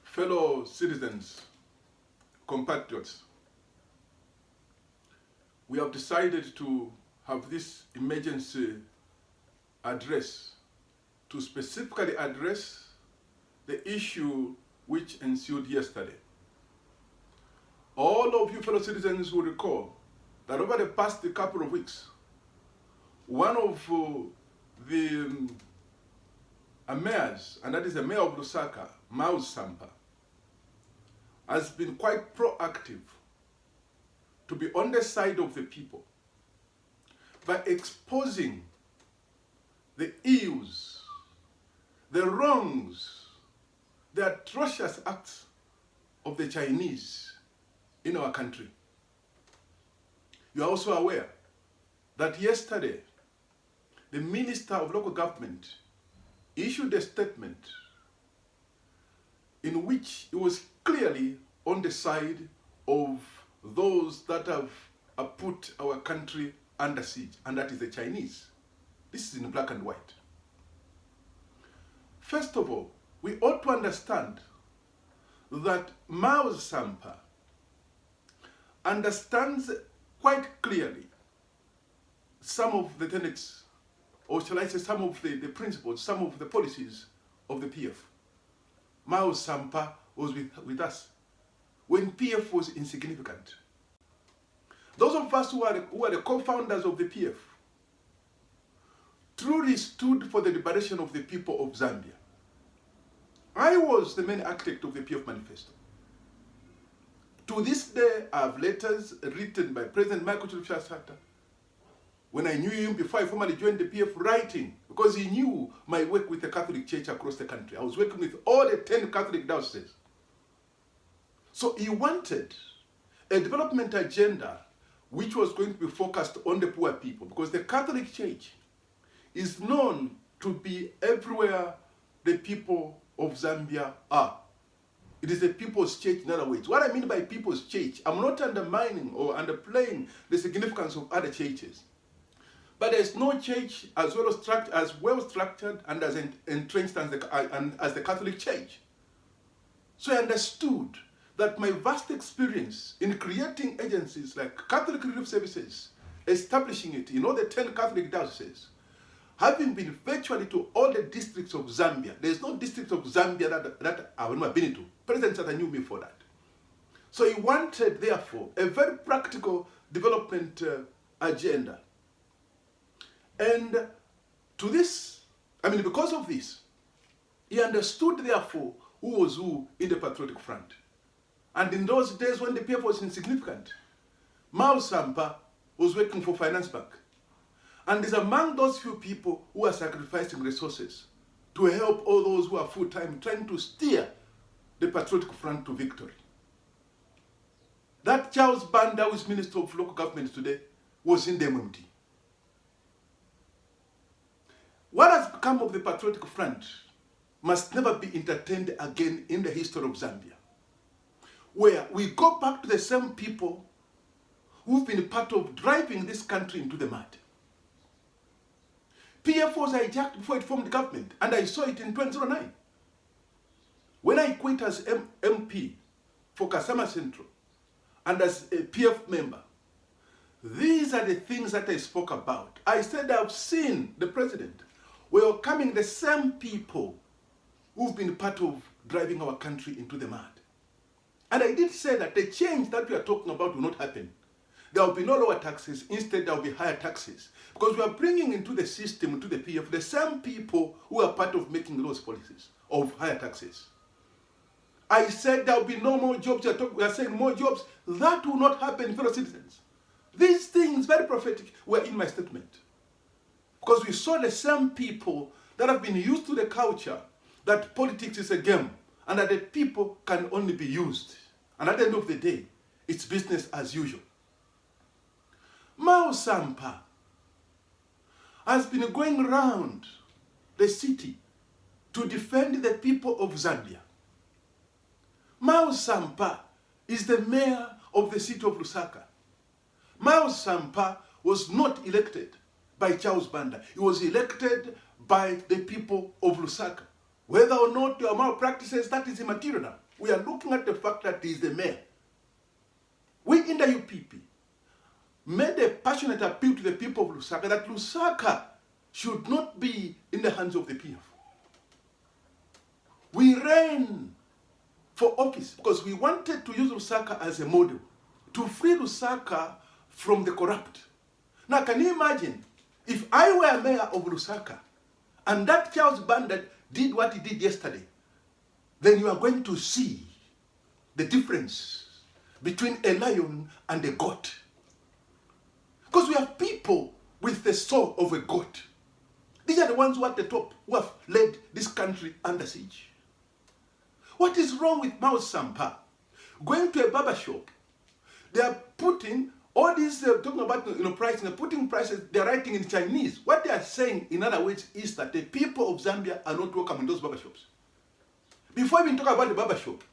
Fellow citizens, compatriots, we have decided to have this emergency address to specifically address the issue which ensued yesterday. All of you fellow citizens will recall that over the past couple of weeks, one of the mayors, and that is the mayor of Lusaka, Mao Sampa, has been quite proactive to be on the side of the people by exposing the ills, the wrongs, the atrocious acts of the Chinese in our country. You are also aware that yesterday, the Minister of Local Government issued a statement in which he was clearly on the side of those that have put our country under siege, and that is the Chinese. This is in black and white. First of all, we ought to understand that Mao Sampa understands quite clearly some of the tenets, or shall I say some of the principles, some of the policies of the PF. Mao Sampa was with us when PF was insignificant. Those of us who are the co-founders of the PF truly stood for the liberation of the people of Zambia. I was the main architect of the PF manifesto. To this day, I have letters written by President Michael Chachacha, when I knew him before I formally joined the PF, writing, because he knew my work with the Catholic Church across the country. I was working with all the 10 Catholic dioceses. So he wanted a development agenda which was going to be focused on the poor people, because the Catholic Church is known to be everywhere the people of Zambia are. It is a people's church, in other words. What I mean by people's church, I'm not undermining or underplaying the significance of other churches. But there's no church as well structured and as entrenched as the Catholic Church. So I understood that my vast experience in creating agencies like Catholic Relief Services, establishing it in all the 10 Catholic dioceses, having been virtually to all the districts of Zambia. There's no district of Zambia that I've never been to. President Sata knew me for that. So he wanted, therefore, a very practical development agenda. And to this, because of this, he understood, therefore, who was who in the Patriotic Front. And in those days when the PF was insignificant, Mao Sampa was working for Finance Bank. And is among those few people who are sacrificing resources to help all those who are full-time trying to steer the Patriotic Front to victory. That Charles Banda, who is Minister of Local Government today, was in the MMT. What has become of the Patriotic Front must never be entertained again in the history of Zambia, where we go back to the same people who've been part of driving this country into the mud. PF was hijacked before it formed government, and I saw it in 2009. When I quit as MP for Kasama Central and as a PF member, these are the things that I spoke about. I said I've seen the president welcoming the same people who've been part of driving our country into the mud. And I did say that the change that we are talking about will not happen. There will be no lower taxes. Instead, there will be higher taxes. Because we are bringing into the system, into the PF, the same people who are part of making those policies of higher taxes. I said there will be no more jobs. We are saying more jobs. That will not happen, fellow citizens. These things, very prophetic, were in my statement. Because we saw the same people that have been used to the culture that politics is a game and that the people can only be used. And at the end of the day, it's business as usual. Mao Sampa has been going around the city to defend the people of Zambia. Miles Sampa is the mayor of the city of Lusaka. Miles Sampa was not elected by Charles Banda. He was elected by the people of Lusaka. Whether or not there are malpractices, that is immaterial now. We are looking at the fact that he is the mayor. We in the UPP made a passionate appeal to the people of Lusaka that Lusaka should not be in the hands of the PF. We ran for office because we wanted to use Lusaka as a model to free Lusaka from the corrupt. Now, can you imagine if I were mayor of Lusaka and that Charles Banda did what he did yesterday? Then you are going to see the difference between a lion and a goat. Because we have people with the soul of a goat. These are the ones who are at the top, who have led this country under siege. What is wrong with Mao Sampa? Going to a barber shop, they are putting all these, talking about pricing, they're putting prices, they're writing in Chinese. What they are saying, in other words, is that the people of Zambia are not welcome in those barber shops. Before we even talk about the barber shop,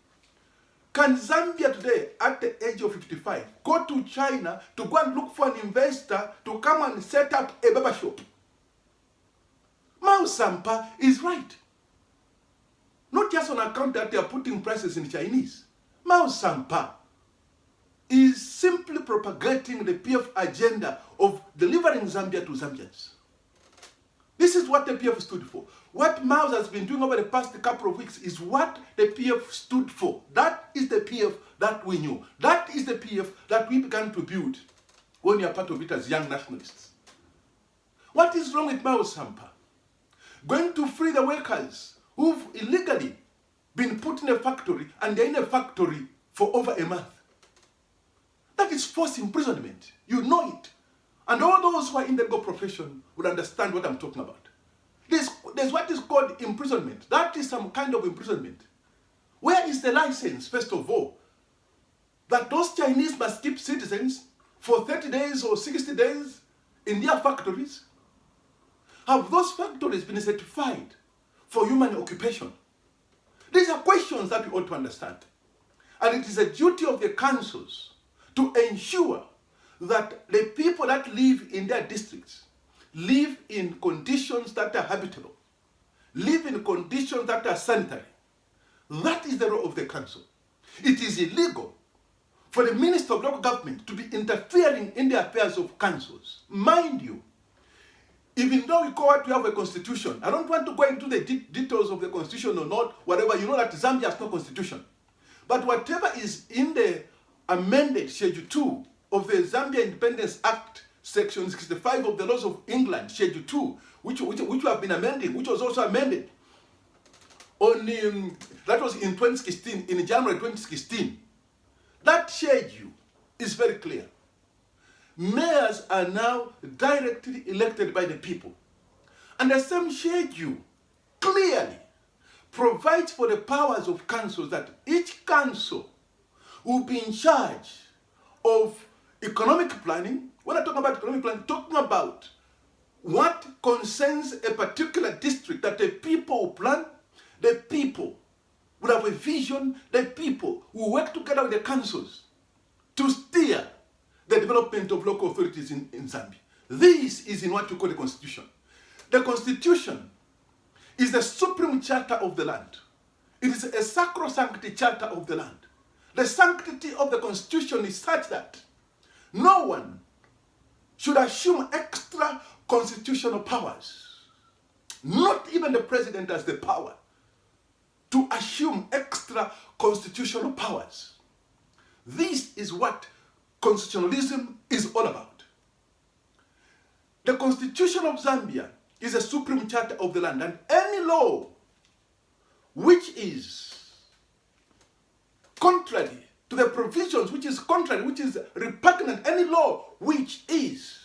can Zambia today, at the age of 55, go to China to go and look for an investor to come and set up a barber shop? Mao Sampa is right. Not just on account that they are putting prices in Chinese. Mao Sampa is simply propagating the PF agenda of delivering Zambia to Zambians. This is what the PF stood for. What Mao has been doing over the past couple of weeks is what the PF stood for. That is the PF that we knew. That is the PF that we began to build when we are part of it as young nationalists. What is wrong with Mao Sampa? Going to free the workers who've illegally been put in a factory and they're in a factory for over a month. That is forced imprisonment. You know it. And all those who are in the legal profession will understand what I'm talking about. There's what is called imprisonment. That is some kind of imprisonment. Where is the license, first of all, that those Chinese must keep citizens for 30 days or 60 days in their factories? Have those factories been certified for human occupation? These are questions that we ought to understand. And it is a duty of the councils to ensure that the people that live in their districts live in conditions that are habitable, live in conditions that are sanitary. That is the role of the council. It is illegal for the Minister of Local Government to be interfering in the affairs of councils. Mind you, even though we call it to have a constitution, I don't want to go into the details of the constitution or not, whatever. You know that Zambia has no constitution. But whatever is in the amended Schedule 2 of the Zambia Independence Act, Section 65 of the Laws of England, Schedule 2, which have been amended, which was also amended on that was in 2016, in January 2016. That schedule is very clear. Mayors are now directly elected by the people. And the same schedule clearly provides for the powers of councils, that each council will be in charge of economic planning. When I talk about economic planning, talking about what concerns a particular district that the people will plan, the people will have a vision, the people will work together with the councils to steer the development of local authorities in Zambia. This is in what you call the Constitution. The Constitution is the supreme charter of the land. It is a sacrosanct charter of the land. The sanctity of the Constitution is such that no one should assume extra constitutional powers. Not even the president has the power to assume extra constitutional powers. This is what constitutionalism is all about. The Constitution of Zambia is a supreme charter of the land, and any law which is contrary to the provisions, which is contrary, which is repugnant, any law which is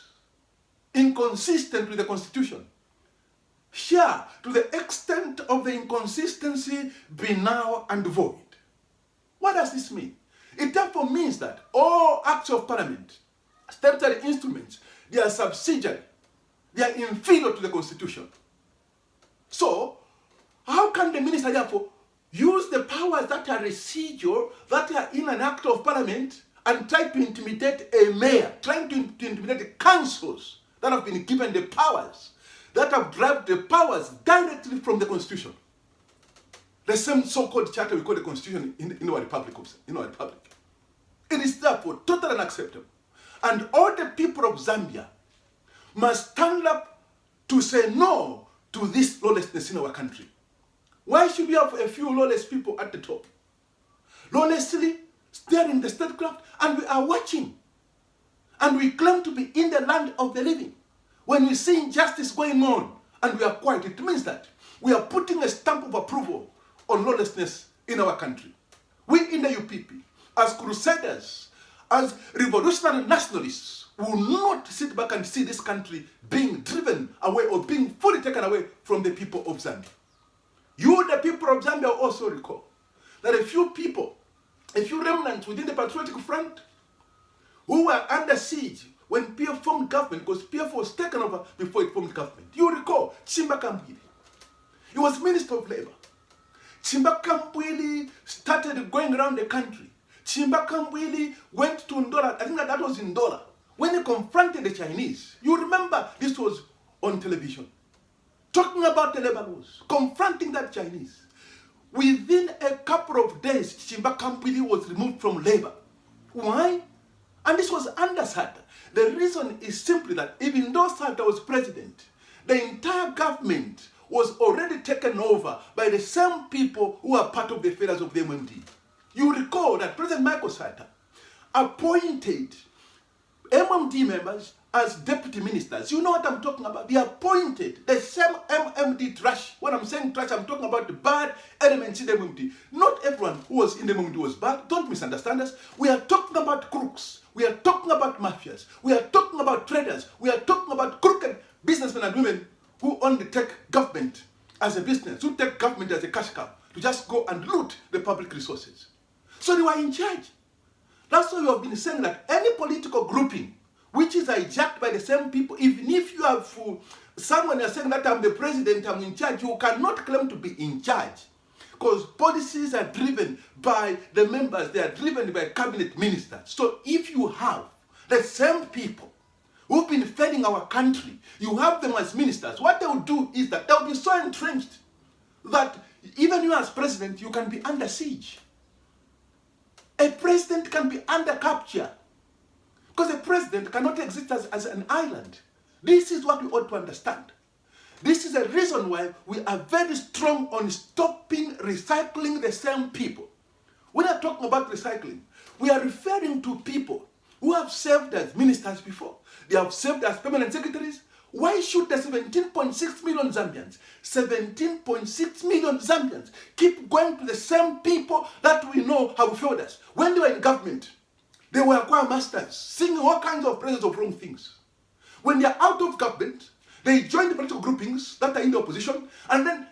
inconsistent with the Constitution, shall, to the extent of the inconsistency, be null and void. What does this mean? It therefore means that all acts of parliament, statutory instruments, they are subsidiary, they are inferior to the Constitution. So, how can the minister therefore use the powers that are residual, that are in an act of parliament, and try to intimidate a mayor, trying to intimidate the councils that have been given the powers, that have derived the powers directly from the constitution. The same so-called charter we call the constitution in our republic. It is therefore totally unacceptable. And all the people of Zambia must stand up to say no to this lawlessness in our country. Why should we have a few lawless people at the top? Lawlessly steering the statecraft, and we are watching. And we claim to be in the land of the living. When we see injustice going on and we are quiet, it means that we are putting a stamp of approval on lawlessness in our country. We in the UPP, as crusaders, as revolutionary nationalists, will not sit back and see this country being driven away or being fully taken away from the people of Zambia. You, the people of Zambia, also recall that a few people, a few remnants within the Patriotic Front, who were under siege when PF formed government, because PF was taken over before it formed government. You recall Chimba Kambwili. He was Minister of Labor. Chimba Kambwili started going around the country. Chimba Kambwili went to Ndola, I think that was in Ndola, when he confronted the Chinese. You remember this was on television. Talking about the labor laws, confronting that Chinese. Within a couple of days, Chimba Kambwili was removed from labor. Why? And this was under Sata. The reason is simply that even though Sata was president, the entire government was already taken over by the same people who are part of the affairs of the MMD. You recall that President Michael Sata appointed MMD members as deputy ministers. You know what I'm talking about. They appointed the same MMD trash. When I'm saying trash, I'm talking about the bad elements in the MMD. Not everyone who was in the MMD was bad. Don't misunderstand us. We are talking about crooks. We are talking about mafias. We are talking about traders. We are talking about crooked businessmen and women who only take government as a business, who take government as a cash cow to just go and loot the public resources. So they were in charge. That's why you have been saying that any political grouping which is hijacked by the same people, even if you have someone is saying that I'm the president, I'm in charge, you cannot claim to be in charge. Because policies are driven by the members, they are driven by cabinet ministers. So if you have the same people who've been failing our country, you have them as ministers, what they will do is that they'll be so entrenched that even you as president, you can be under siege. A president can be under capture. Because a president cannot exist as an island. This is what we ought to understand. This is a reason why we are very strong on stopping recycling the same people. When I'm talking about recycling, we are referring to people who have served as ministers before. They have served as permanent secretaries. Why should the 17.6 million Zambians, 17.6 million Zambians keep going to the same people that we know have failed us? When they were in government, they were choir masters, singing all kinds of praises of wrong things. When they are out of government, they join the political groupings that are in the opposition, and then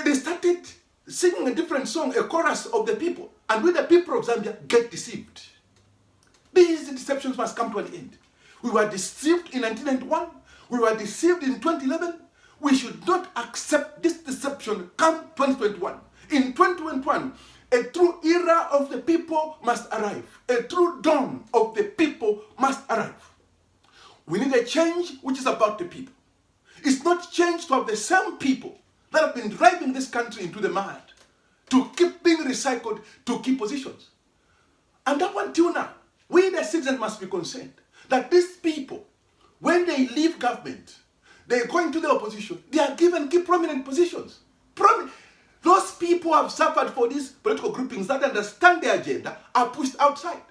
they started singing a different song, a chorus of the people. And we, the people of Zambia, get deceived. These deceptions must come to an end. We were deceived in 1991. We were deceived in 2011. We should not accept this deception come 2021. In 2021, a true era of the people must arrive. A true dawn of the people must arrive. We need a change which is about the people. It's not change to have the same people that have been driving this country into the mud to keep being recycled to key positions. And up until now, we the citizens must be concerned that these people, when they leave government, they go into the opposition, they are given key prominent positions. Those people who have suffered for these political groupings that understand their agenda are pushed outside.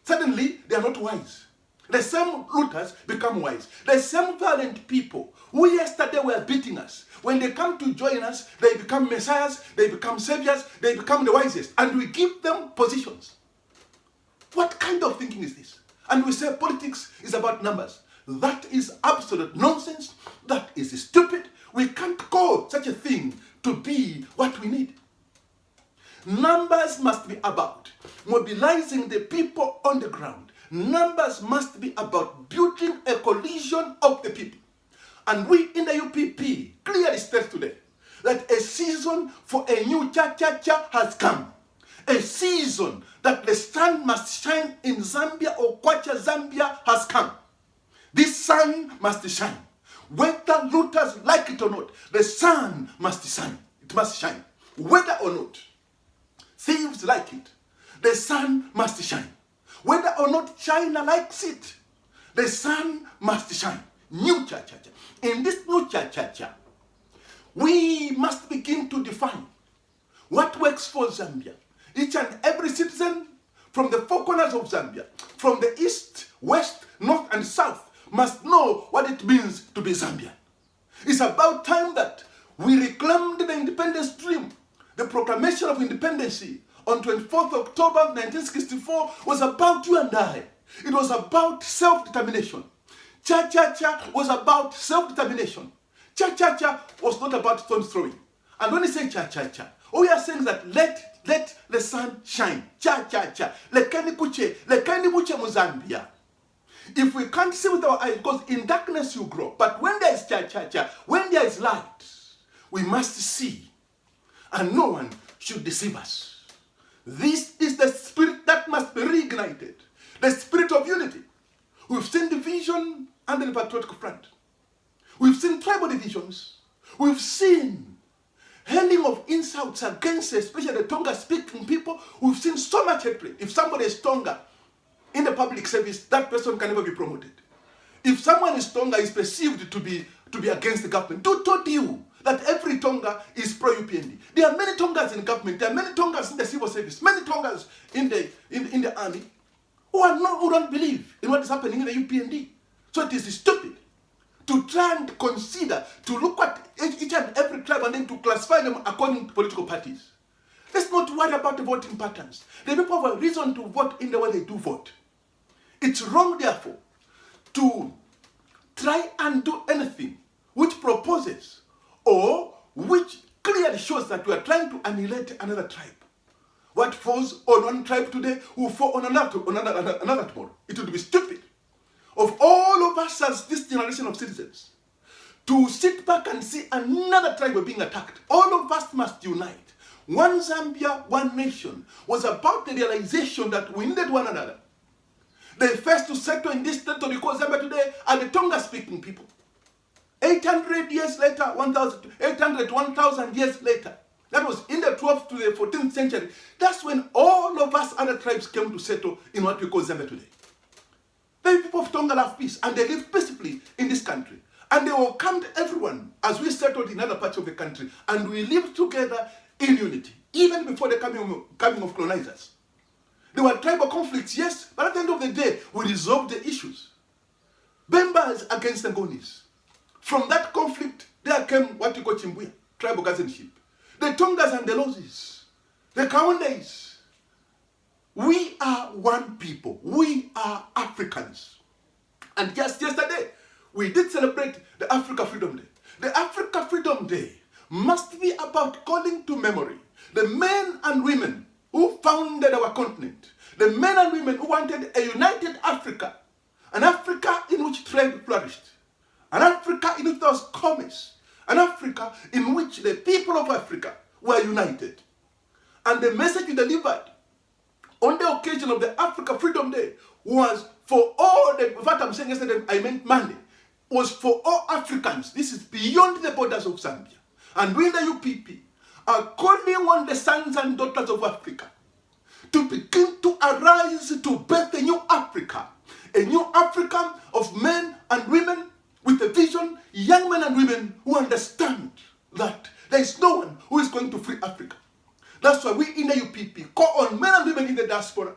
Suddenly, they are not wise. The same looters become wise. The same violent people who yesterday were beating us, when they come to join us, they become messiahs, they become saviors, they become the wisest, and we give them positions. What kind of thinking is this? And we say politics is about numbers. That is absolute nonsense. That is stupid. We can't call such a thing to be what we need. Numbers must be about mobilizing the people on the ground. Numbers must be about building a coalition of the people. And we in the UPP clearly state today that a season for a new Chachacha has come. A season that the sun must shine in Zambia or Kwacha Zambia has come. This sun must shine. Whether looters like it or not, the sun must shine. It must shine. Whether or not thieves like it, the sun must shine. Whether or not China likes it, the sun must shine. New Chachacha. In this new Chachacha, we must begin to define what works for Zambia. Each and every citizen from the four corners of Zambia, from the east, west, north, and south, must know what it means to be Zambian. It's about time that we reclaimed the independence dream. The proclamation of independence on 24th October 1964 was about you and I. It was about self-determination. Chachacha was about self-determination. Chachacha was not about stone throwing. And when we say Chachacha, all we are saying is that let the sun shine. Chachacha. Lekani buche Mozambia. If we can't see with our eyes, because in darkness you grow. But when there is Chachacha, when there is light, we must see. And no one should deceive us. This is the spirit that must be reignited. The spirit of unity. We've seen division under the patriotic front. We've seen tribal divisions. We've seen hurling of insults against especially the Tonga-speaking people. We've seen so much hatred. If somebody is Tonga in the public service, that person can never be promoted. If someone is Tonga is perceived to be against the government, who told you that every Tonga is pro-UPND? There are many Tongas in government. There are many Tongas in the civil service. Many Tongas in the army who don't believe in what is happening in the UPND. So it is stupid to try and consider, to look at each and every tribe and then to classify them according to political parties. Let's not worry about the voting patterns. The people have a reason to vote in the way they do vote. It's wrong, therefore, to try and do anything which proposes or which clearly shows that we are trying to annihilate another tribe. What falls on one tribe today will fall on another tomorrow. It would be stupid of all of us as this generation of citizens to sit back and see another tribe being attacked. All of us must unite. One Zambia, one nation was about the realization that we needed one another. The first to settle in this territory called Zambia today are the Tonga-speaking people. 800 years later, 1,000 years later, that was in the 12th to the 14th century. That's when all of us other tribes came to settle in what we call Zambia today. The people of Tonga love peace, and they lived peacefully in this country. And they welcomed everyone as we settled in other parts of the country. And we lived together in unity, even before the coming of colonizers. There were tribal conflicts, yes, but at the end of the day, we resolved the issues. Bembas against the Ngonis. From that conflict, there came what we call Chimbuya, tribal cousinship. The Tongas and the Lozis, the Kaondes. We are one people. We are Africans. And just yesterday, we did celebrate the Africa Freedom Day. The Africa Freedom Day must be about calling to memory the men and women who founded our continent, the men and women who wanted a united Africa, an Africa in which trade flourished, an Africa in which there was commerce, an Africa in which the people of Africa were united. And the message we delivered on the occasion of the Africa Freedom Day was for all the, what I'm saying yesterday, I meant Monday, was for all Africans. This is beyond the borders of Zambia. And we in the UPP are calling on the sons and daughters of Africa to begin to arise to birth a new Africa of men and women with a vision, young men and women who understand that there is no one who is going to free Africa. That's why we in the UPP call on men and women in the diaspora,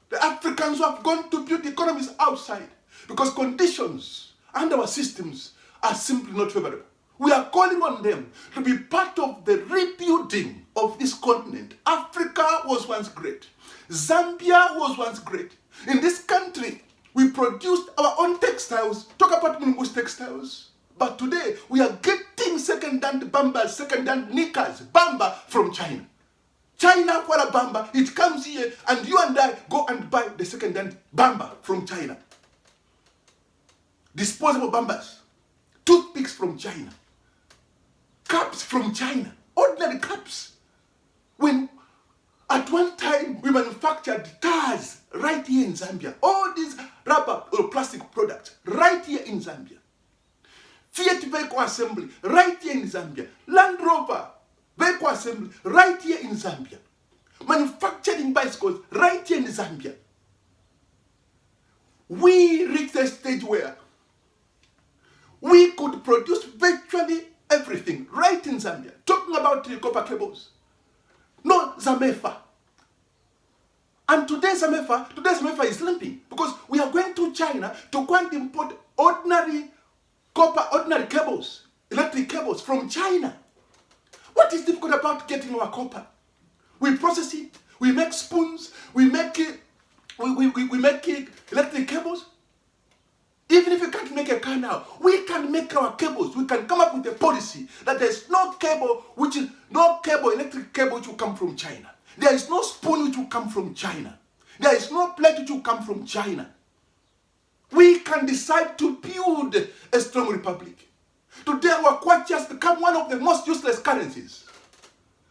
the Africans who have gone to build economies outside, because conditions and our systems are simply not favorable. We are calling on them to be part of the rebuilding of this continent. Africa was once great. Zambia was once great. In this country, we produced our own textiles. Talk about Mungu's textiles. But today, we are getting second-hand bambas, second-hand knickers, bamba from China. China for a bamba, it comes here, and you and I go and buy the second-hand bamba from China. Disposable bambas, toothpicks from China. Cups from China, ordinary cups. When at one time we manufactured tires right here in Zambia, all these rubber or plastic products right here in Zambia. Fiat vehicle assembly right here in Zambia. Land Rover vehicle assembly right here in Zambia. Manufacturing bicycles right here in Zambia. We reached a stage where we could produce virtually everything right in Zambia. Talking about the copper cables. No Zamefa. And today's Zamefa is limping because we are going to China to go and import ordinary copper, ordinary cables, electric cables from China. What is difficult about getting our copper? We process it, we make spoons, we make it, we make it electric cables. Even if you can't make a car now, we can make our cables. We can come up with a policy that there's no cable, electric cable which will come from China. There is no spoon which will come from China. There is no plate which will come from China. We can decide to build a strong republic. Today our kwacha has become one of the most useless currencies.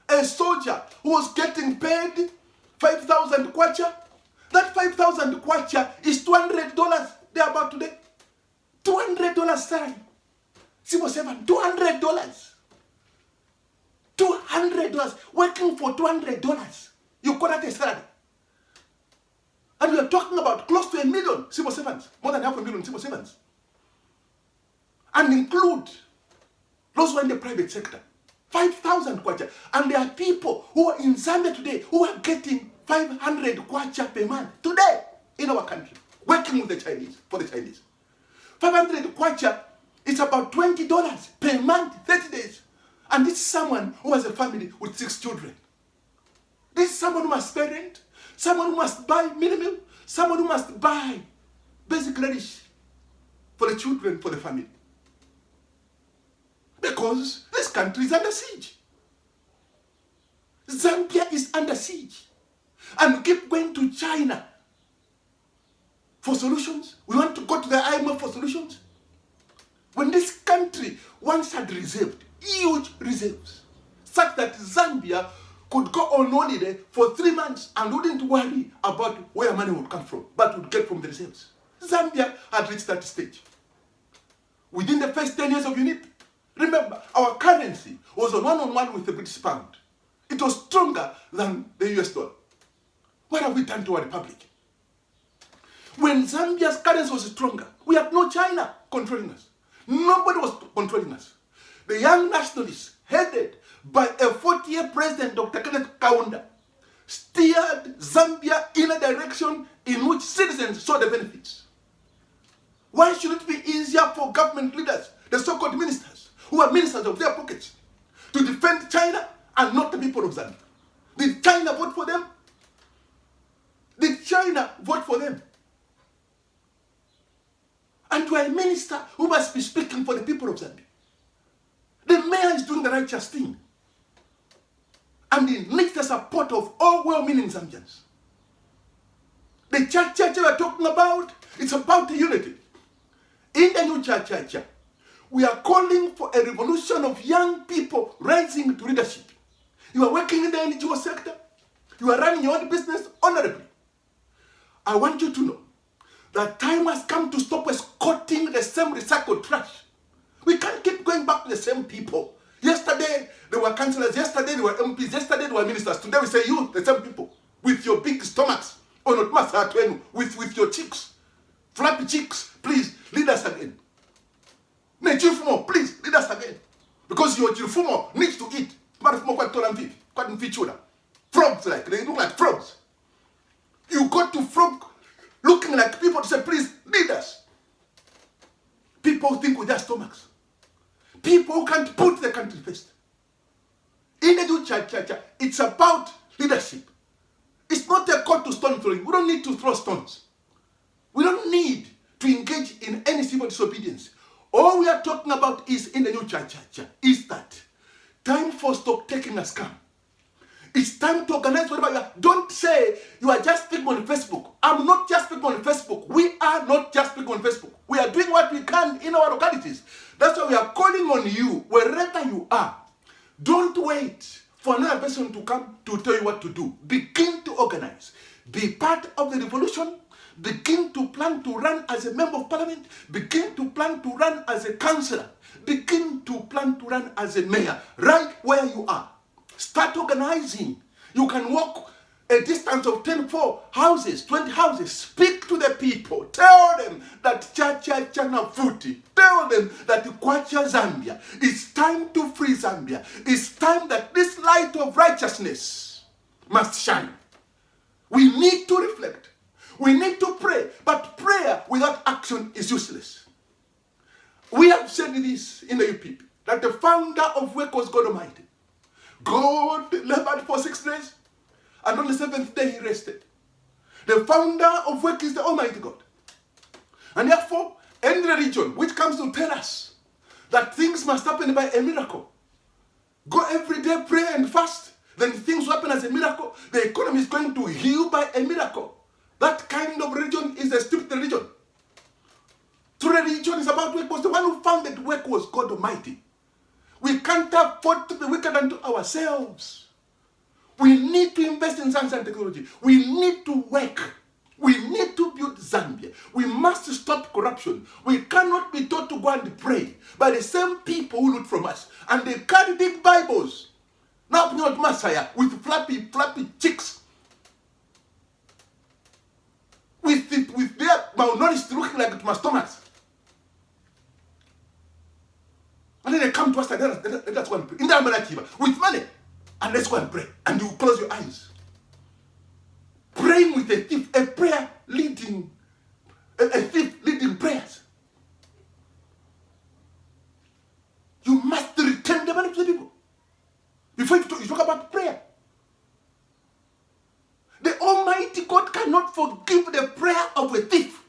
A soldier who was getting paid 5,000 kwacha, that 5,000 kwacha is $200 there about today. $200 salary. Simple seven, $200. $200. Working for $200. You call that a salary. And we are talking about close to 1 million civil servants. More than 500,000 civil servants. And include those who are in the private sector. 5,000 kwacha. And there are people who are in Zambia today who are getting 500 kwacha per month. Today, in our country. Working with the Chinese, for the Chinese. 500 kwacha is about $20 per month, 30 days. And this is someone who has a family with 6 children. This is someone who must pay rent, someone who must buy minimum, someone who must buy basic relish for the children, for the family. Because this country is under siege. Zambia is under siege. And we keep going to China for solutions. We want to go to the IMF for solutions. When this country once had reserved huge reserves, such that Zambia could go on holiday for 3 months and wouldn't worry about where money would come from, but would get from the reserves. Zambia had reached that stage. Within the first 10 years of UNIP, remember, our currency was on one with the British pound. It was stronger than the US dollar. What have we done to our republic? When Zambia's currency was stronger, we had no China controlling us. Nobody was controlling us. The young nationalists, headed by a 40-year president, Dr. Kenneth Kaunda, steered Zambia in a direction in which citizens saw the benefits. Why should it be easier for government leaders, the so-called ministers, who are ministers of their pockets, to defend China and not the people of Zambia? Did China vote for them? Did China vote for them? And you are a minister who must be speaking for the people of Zambia. The mayor is doing the righteous thing. And he needs the support of all well-meaning Zambians. The Chachacha we are talking about, it's about the unity. In the new Chachacha, we are calling for a revolution of young people rising to leadership. You are working in the NGO sector. You are running your own business honorably. I want you to know that time has come to stop escorting the same recycled trash. We can't keep going back to the same people. Yesterday, they were councillors. Yesterday, they were MPs. Yesterday, they were ministers. Today, we say you, the same people, with your big stomachs, or not with your cheeks, flappy cheeks. Please, lead us again. Nechifumo, please, lead us again. Because your chifumo needs to eat. Frogs, they look like frogs. You got to frog looking like people to say, please, lead us. People think with their stomachs. People who can't put the country first. In the new Chachacha, it's about leadership. It's not a call to stone throwing. We don't need to throw stones. We don't need to engage in any civil disobedience. All we are talking about is in the new Chachacha, is that time for stock taking has come. It's time to organize whatever you are. Don't say you are just speaking on Facebook. I'm not just speaking on Facebook. We are not just speaking on Facebook. We are doing what we can in our localities. That's why we are calling on you, wherever you are, come to tell you what to do. Begin to organize. Be part of the revolution. Begin to plan to run as a member of parliament. Begin to plan to run as a councillor. Begin to plan to run as a mayor. Right where you are. Start organizing. You can walk a distance of 10 houses, 20 houses. Speak to the people. Tell them that Chachacha Nafuti. Tell them that Kwacha Zambia. It's time to free Zambia. It's time that this light of righteousness must shine. We need to reflect. We need to pray. But prayer without action is useless. We have said this in the UPP, that the founder of work was God Almighty. God labored for 6 days, and on the 7th day he rested. The founder of work is the Almighty God. And therefore, any religion which comes to tell us that things must happen by a miracle, go every day, pray and fast, then things will happen as a miracle. The economy is going to heal by a miracle. That kind of religion is a stupid religion. True religion is about work. Was the one who founded work was God Almighty. We can't afford to be wicked unto ourselves. We need to invest in science and technology. We need to work. We need to build Zambia. We must stop corruption. We cannot be taught to go and pray by the same people who loot from us. And they carry big Bibles. Now, not Messiah, with flappy cheeks. With their malnourished looking like stomachs. And then they come to us and let's go and pray. In the Amanakiba, with money. And let's go and pray. And you close your eyes. Praying with a thief, a prayer leading, a thief leading prayers. You must return the money to the people. Before you talk about prayer. The Almighty God cannot forgive the prayer of a thief.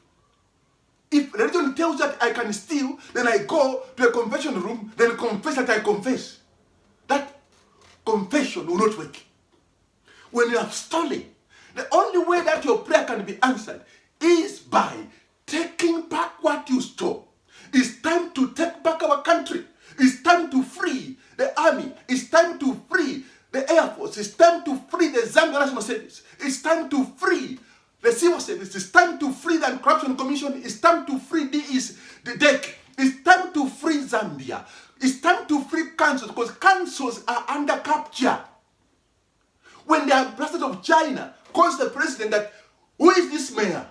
If religion tells that I can steal, then I go to a confession room, then confess that I confess. That confession will not work. When you have stolen, the only way that your prayer can be answered is by taking back what you stole. It's time to take back our country. It's time to free the army. It's time to free the Air Force. It's time to free the Zambia National Service. It's time to free the Civil Service. It's time to free the Anti-Corruption Commission. It's time to free the DEC. It's time to free Zambia. It's time to free councils, because councils are under capture. When the ambassador of China calls the president that, who is this mayor?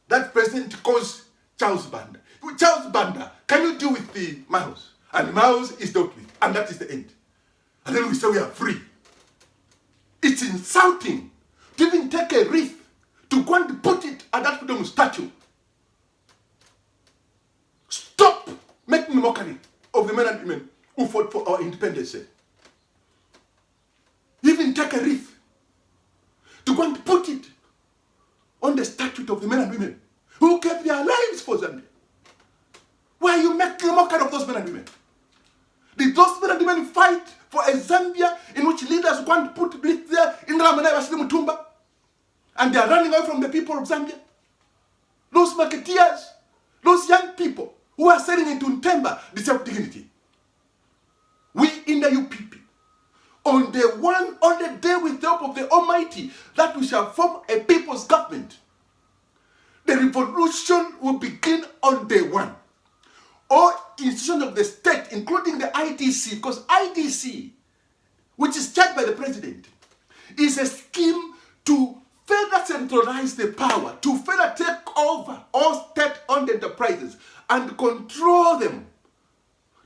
That president calls Charles Banda. Charles Banda, can you deal with the mouse? And the mouse is dealt with. And that is the end. And then we say we are free. It's insulting to even take a wreath to go and put it at that freedom statue. Stop making mockery of the men and women who fought for our independence. Even take a wreath to go and put it on the statue of the men and women who gave their lives for Zambia. Why are you making a mockery of those men and women? Did those men and women fight for a Zambia in which leaders want to put wreath there in Ramanai Vasili Mutumba? And they are running away from the people of Zambia? Those marketeers, those young people who are selling into Ntemba deserve dignity. We in the UPP, on the day with the help of the Almighty, that we shall form a people's government. The revolution will begin on day one. All institutions of the state, including the IDC, because IDC, which is chaired by the president, is a scheme to further centralize the power, to further take over all state-owned enterprises and control them,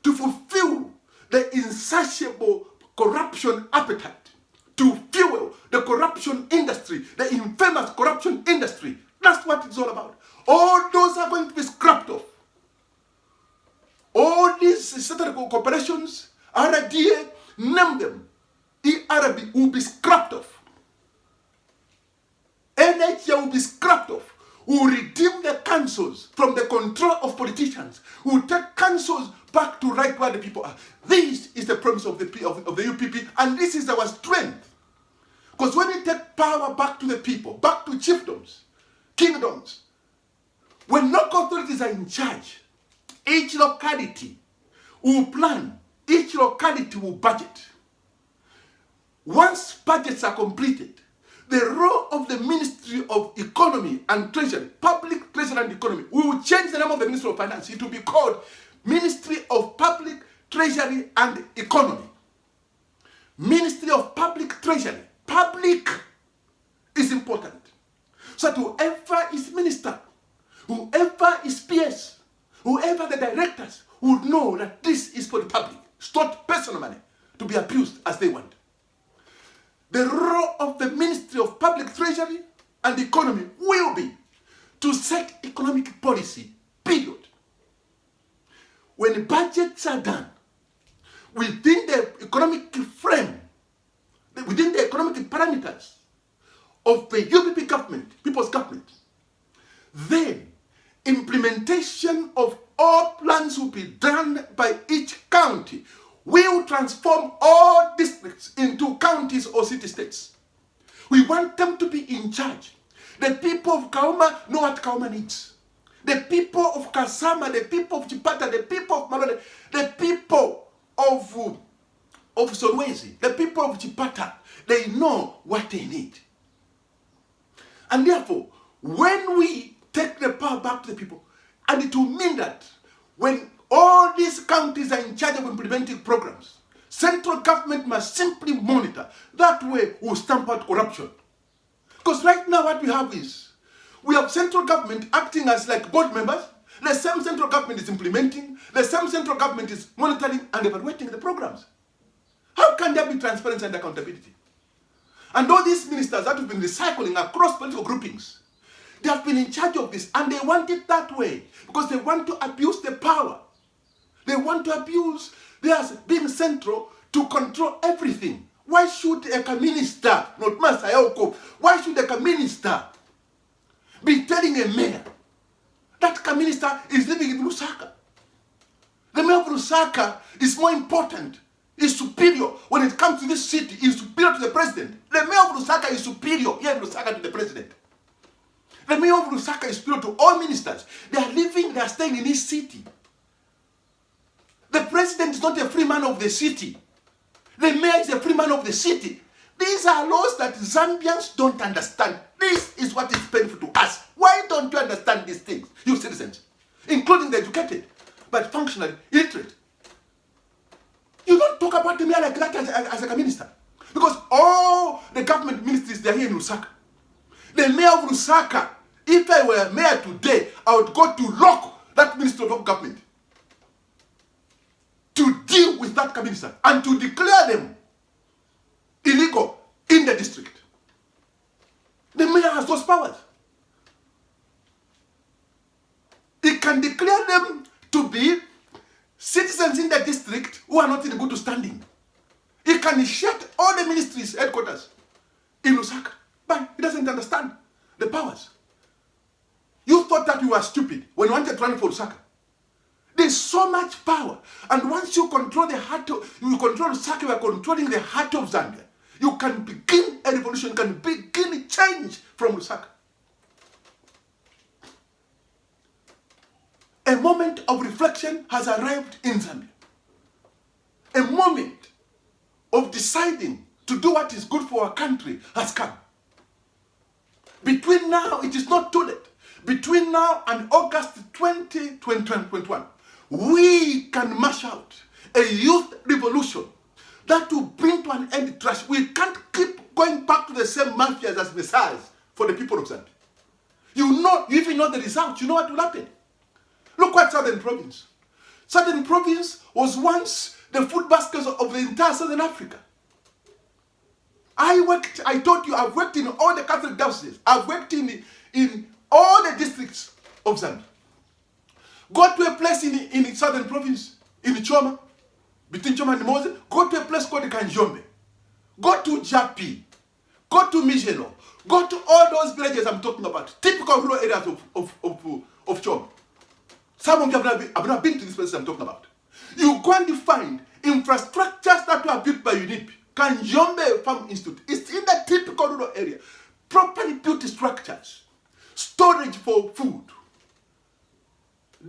to fulfill the insatiable corruption appetite, to fuel the corruption industry, the infamous corruption industry. That's what it's all about. All those are going to be scrapped off. All these statistical corporations, RDA, name them, ERB will be scrapped off. NHA will be scrapped off. We will redeem the councils from the control of politicians. We will take councils back to right where the people are. This is the promise of the UPP, and this is our strength. Because when we take power back to the people, back to chiefdoms, kingdoms, when local authorities are in charge, each locality will plan, each locality will budget. once budgets are completed, the role of the Ministry of Economy and Treasury, Public Treasury and Economy, we will change the name of the Ministry of Finance. It will be called Ministry of Public Treasury and Economy. Ministry of Public Treasury. Public is important. So that whoever is minister, whoever is PS, whoever the directors would know that this is for the public. It's not personal money to be abused as they want. The role of the Ministry of Public Treasury and Economy will be to set economic policy, period. When budgets are done, within the economic frame, within the economic parameters of the UPP government, people's government, then implementation of all plans will be done by each county. We will transform all districts into counties or city-states. We want them to be in charge. The people of Kauma know what Kauma needs. The people of Kasama, the people of Chipata, the people of Malone, the people of Solwezi, the people of Chipata, they know what they need. And therefore, when we take the power back to the people, and it will mean that when all these counties are in charge of implementing programs, central government must simply monitor. That way we'll stamp out corruption. Because right now what we have is, we have central government acting as like board members. The same central government is implementing, the same central government is monitoring and evaluating the programs. How can there be transparency and accountability? And all these ministers that have been recycling across political groupings, they have been in charge of this, and they want it that way because they want to abuse the power. They want to abuse theirs being central to control everything. Why should a minister, not Master Yoko, why should a minister be telling a mayor that minister is living in Lusaka? The mayor of Lusaka is more important, is superior when it comes to this city, is superior to the president. The mayor of Lusaka is superior here in Lusaka to the president. The mayor of Lusaka is superior to all ministers. They are living, they are staying in this city. The president is not a free man of the city. The mayor is a free man of the city. These are laws that Zambians don't understand. This is what is painful to us. Why don't you understand these things, you citizens, including the educated, but functionally illiterate? You don't talk about the mayor like that as a minister. Because all the government ministries, they are here in Lusaka. The mayor of Lusaka, if I were mayor today, I would go to lock that minister of government to deal with that minister and to declare them illegal in the district. The mayor has those powers. He can declare them to be citizens in the district who are not in good standing. He can shut all the ministries' headquarters in Lusaka, but he doesn't understand the powers. You thought that you were stupid when you wanted to run for Lusaka. There's so much power. And once you control the heart of, you control Lusaka, you are controlling the heart of Zambia. You can begin a revolution, you can begin a change from Lusaka. A moment of reflection has arrived in Zambia. A moment of deciding to do what is good for our country has come. Between now, it is not too late. Between now and August 2021, we can mash out a youth revolution that will bring to an end trash. We can't keep going back to the same mafias as messiahs for the people of Zambia. You even know the result. You know what will happen. Look what Southern Province. Southern Province was once the food baskets of the entire Southern Africa. I told you, I've worked in all the Catholic dioceses. I've worked in all the districts of Zambia. Go to a place in Southern Province, in Choma, between Choma and Mose. Go to a place called Kanjombe. Go to Japi. Go to Mijelo. Go to all those villages I'm talking about. Typical rural areas of Choma. Some of you have not been to these places I'm talking about. You go and find infrastructures that were built by UNIP. Kanjombe Farm Institute. It's in the typical rural area. Properly built structures. Storage for food.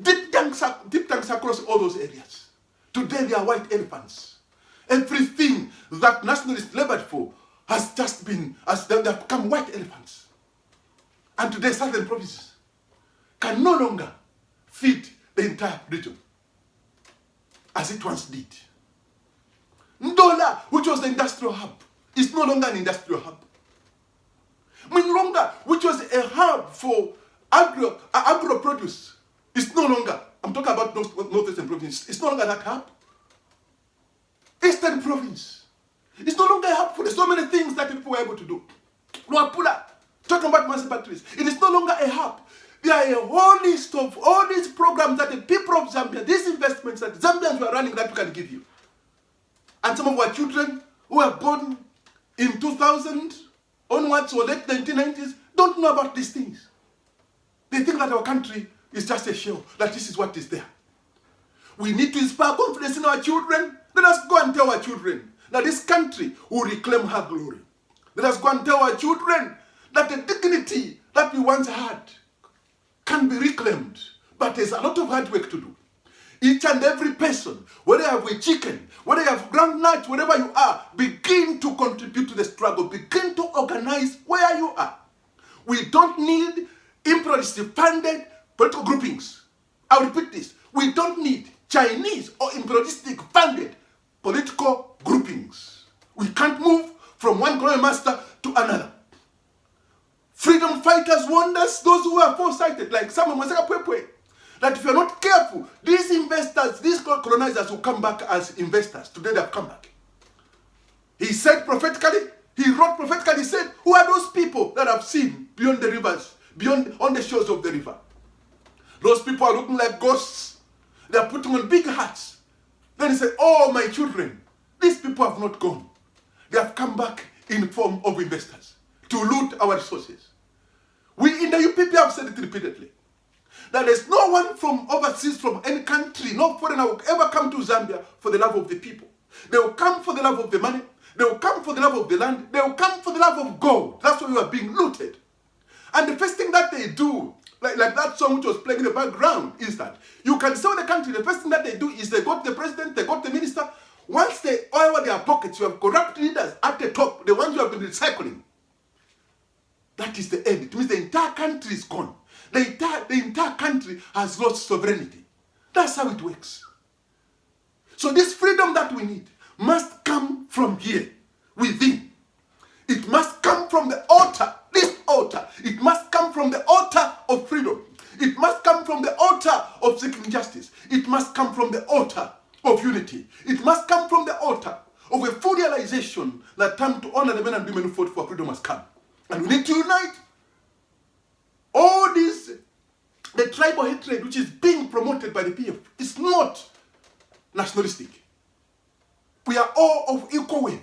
Deep tanks across all those areas. Today they are white elephants. Everything that nationalists labored for has just been, they have become white elephants. And today southern provinces can no longer feed the entire region as it once did. Ndola, which was the industrial hub, is no longer an industrial hub. Minlonga, which was a hub for agro produce, is no longer, I'm talking about northeastern province, it's no longer that hub. Eastern province, it's no longer a hub for so many things that people were able to do. Luapula, talking about massive batteries, it is no longer a hub. There are a whole list of all these programs that the people of Zambia, these investments that Zambians were running that we can give you. And some of our children who were born in 2000 onwards or late 1990s don't know about these things. They think that our country is just a shell, that this is what is there. We need to inspire confidence in our children. Let us go and tell our children that this country will reclaim her glory. Let us go and tell our children that the dignity that we once had can be reclaimed. But there's a lot of hard work to do. Each and every person, whether you have a chicken, whether you have groundnut, wherever you are, begin to contribute to the struggle. Begin to organize where you are. We don't need imperialist-funded political groupings. I'll repeat this. We don't need Chinese or imperialistic-funded political groupings. We can't move from one colonial master to another. Freedom fighters warned us, those who were foresighted, like Samuel Masaka Pwepwe, that if you're not careful, these investors, these colonizers will come back as investors. Today they have come back. He said prophetically, he wrote prophetically, he said, who are those people that have seen beyond the rivers, beyond on the shores of the river? Those people are looking like ghosts. They are putting on big hats. Then he said, oh, my children, these people have not gone. They have come back in form of investors to loot our resources. We in the UPP have said it repeatedly, that there's no one from overseas, from any country, no foreigner will ever come to Zambia for the love of the people. They will come for the love of the money. They will come for the love of the land. They will come for the love of gold. That's why we are being looted. And the first thing that they do, like that song which was playing in the background, is that you can sell the country. The first thing that they do is they got the president, they got the minister. Once they oil their pockets, you have corrupt leaders at the top, the ones who have been recycling. That is the end. It means the entire country is gone. The entire country has lost sovereignty. That's how it works. So this freedom that we need must come from here, within. It must come from the altar, this altar. It must come from the altar of freedom. It must come from the altar of seeking justice. It must come from the altar of unity. It must come from the altar of a full realization that time to honor the men and women who fought for freedom has come. And we need to unite. All this, the tribal hatred which is being promoted by the PF, is not nationalistic. We are all of equal weight,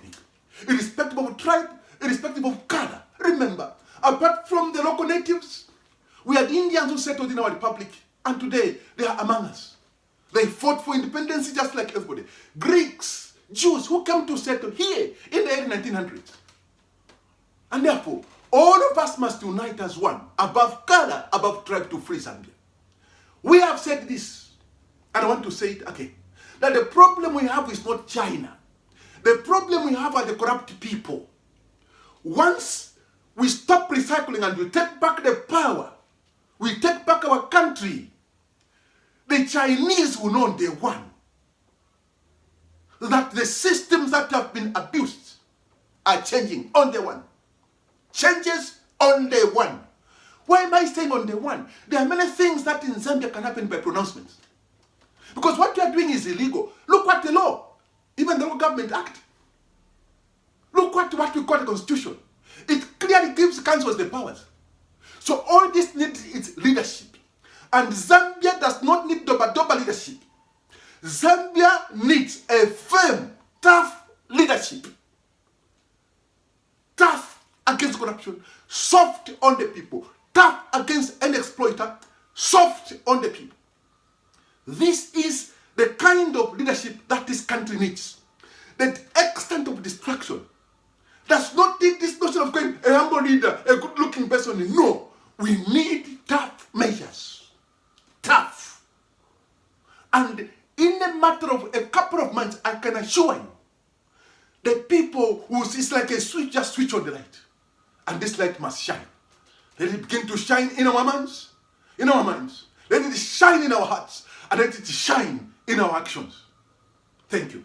irrespective of tribe, irrespective of color. Remember, apart from the local natives, we are the Indians who settled in our republic, and today they are among us. They fought for independence just like everybody. Greeks, Jews who came to settle here in the early 1900s. And therefore, all of us must unite as one, above color, above tribe, to free Zambia. We have said this, and I want to say it again, that the problem we have is not China. The problem we have are the corrupt people. Once we stop recycling and we take back the power, we take back our country, the Chinese will know on day one that the systems that have been abused are changing on day one. Changes on day one. Why am I saying on day one? There are many things that in Zambia can happen by pronouncements. Because what you are doing is illegal. Look at the law. Even the Local Government Act. Look what we call the Constitution. It clearly gives councils the powers. So all this needs is leadership. And Zambia does not need doba leadership. Zambia needs a firm, tough leadership. Tough against corruption, soft on the people, tough against any exploiter, soft on the people. This is the kind of leadership that this country needs. The extent of destruction does not take this notion of going a humble leader, a good-looking person. No, we need tough measures. Tough. And in a matter of a couple of months, I can assure you it's like a switch, just switch on the light. And this light must shine. Let it begin to shine in our minds. In our minds. Let it shine in our hearts. And let it shine in our actions. Thank you.